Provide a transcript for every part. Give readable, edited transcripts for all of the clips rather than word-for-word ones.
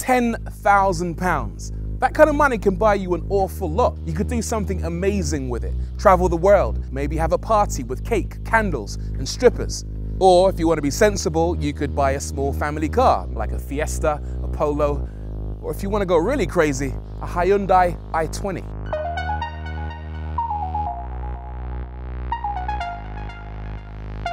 £10,000. That kind of money can buy you an awful lot. You could do something amazing with it. Travel the world, maybe have a party with cake, candles, and strippers. Or if you want to be sensible, you could buy a small family car, like a Fiesta, a Polo, or if you want to go really crazy, a Hyundai i20.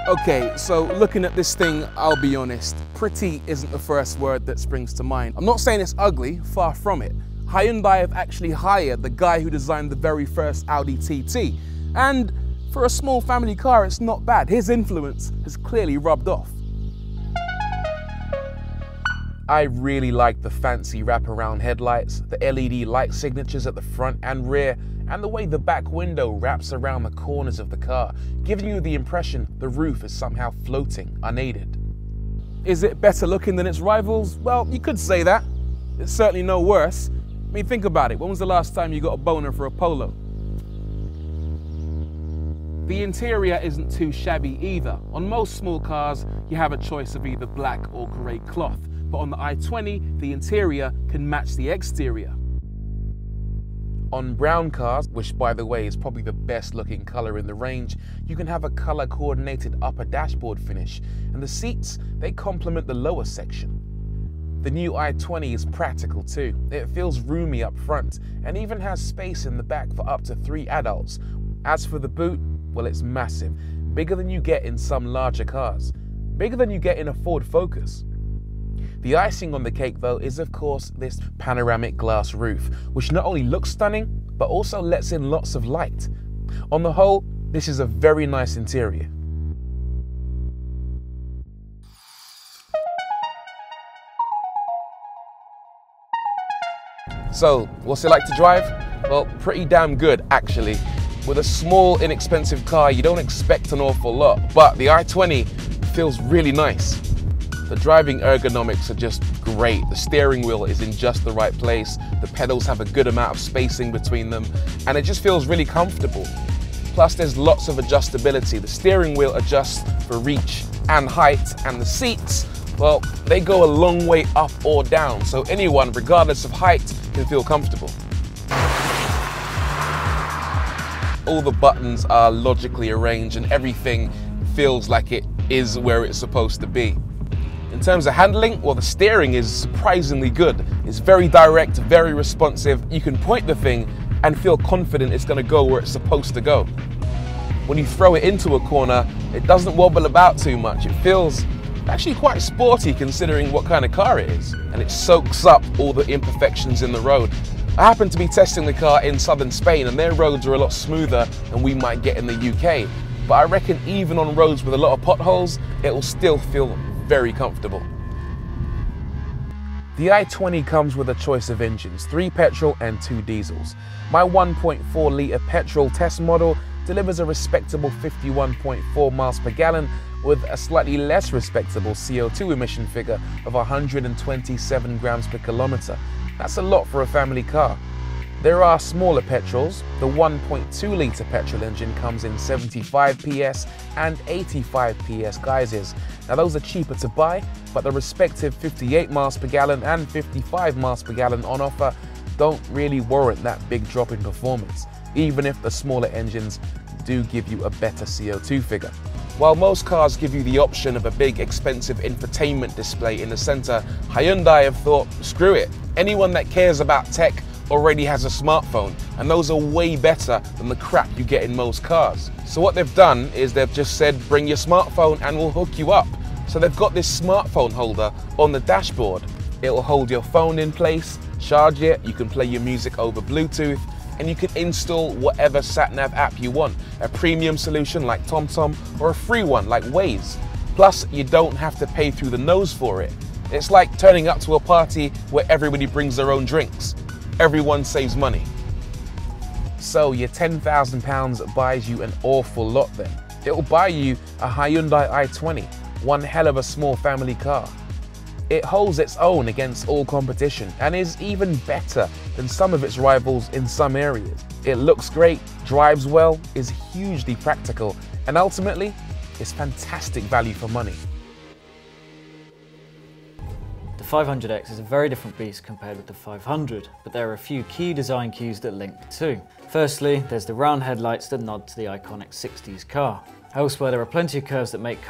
Okay, so looking at this thing, I'll be honest, pretty isn't the first word that springs to mind. I'm not saying it's ugly, far from it. Hyundai have actually hired the guy who designed the very first Audi TT. And for a small family car, it's not bad. His influence has clearly rubbed off. I really like the fancy wraparound headlights, the LED light signatures at the front and rear, and the way the back window wraps around the corners of the car, giving you the impression the roof is somehow floating, unaided. Is it better looking than its rivals? Well, you could say that. It's certainly no worse. I mean, think about it. When was the last time you got a boner for a Polo? The interior isn't too shabby either. On most small cars, you have a choice of either black or grey cloth. But on the i20, the interior can match the exterior. On brown cars, which by the way is probably the best looking colour in the range, you can have a colour coordinated upper dashboard finish, and the seats, they complement the lower section. The new i20 is practical too. It feels roomy up front and even has space in the back for up to 3 adults. As for the boot, well, it's massive, bigger than you get in some larger cars, bigger than you get in a Ford Focus. The icing on the cake though is of course this panoramic glass roof, which not only looks stunning, but also lets in lots of light. On the whole, this is a very nice interior. So, what's it like to drive? Well, pretty damn good actually. With a small, inexpensive car, you don't expect an awful lot, but the i20 feels really nice. The driving ergonomics are just great. The steering wheel is in just the right place, the pedals have a good amount of spacing between them, and it just feels really comfortable. Plus there's lots of adjustability. The steering wheel adjusts for reach and height, and the seats, well, they go a long way up or down, so anyone, regardless of height, can feel comfortable. All the buttons are logically arranged and everything feels like it is where it's supposed to be. In terms of handling, well, the steering is surprisingly good. It's very direct, very responsive. You can point the thing and feel confident it's going to go where it's supposed to go. When you throw it into a corner, it doesn't wobble about too much. It feels actually quite sporty considering what kind of car it is, and it soaks up all the imperfections in the road. I happened to be testing the car in southern Spain and their roads are a lot smoother than we might get in the UK, but I reckon even on roads with a lot of potholes, it will still feel very comfortable. The i20 comes with a choice of engines, 3 petrol and 2 diesels. My 1.4 litre petrol test model delivers a respectable 51.4 miles per gallon with a slightly less respectable CO2 emission figure of 127 grams per kilometre. That's a lot for a family car. There are smaller petrols. The 1.2 litre petrol engine comes in 75 PS and 85 PS guises. Now those are cheaper to buy, but the respective 58 miles per gallon and 55 miles per gallon on offer don't really warrant that big drop in performance, even if the smaller engines do give you a better CO2 figure. While most cars give you the option of a big expensive infotainment display in the center, Hyundai have thought, screw it, anyone that cares about tech already has a smartphone, and those are way better than the crap you get in most cars. So what they've done is they've just said, bring your smartphone and we'll hook you up. So they've got this smartphone holder on the dashboard. It'll hold your phone in place, charge it, you can play your music over Bluetooth, and you can install whatever sat-nav app you want, a premium solution like TomTom or a free one like Waze. Plus, you don't have to pay through the nose for it. It's like turning up to a party where everybody brings their own drinks. Everyone saves money. So your £10,000 buys you an awful lot then. It'll buy you a Hyundai i20, one hell of a small family car. It holds its own against all competition and is even better than some of its rivals in some areas. It looks great, drives well, is hugely practical, and ultimately, is fantastic value for money. The 500X is a very different beast compared with the 500, but there are a few key design cues that link the two. Firstly, there's the round headlights that nod to the iconic 60s car. Elsewhere, there are plenty of curves that make cars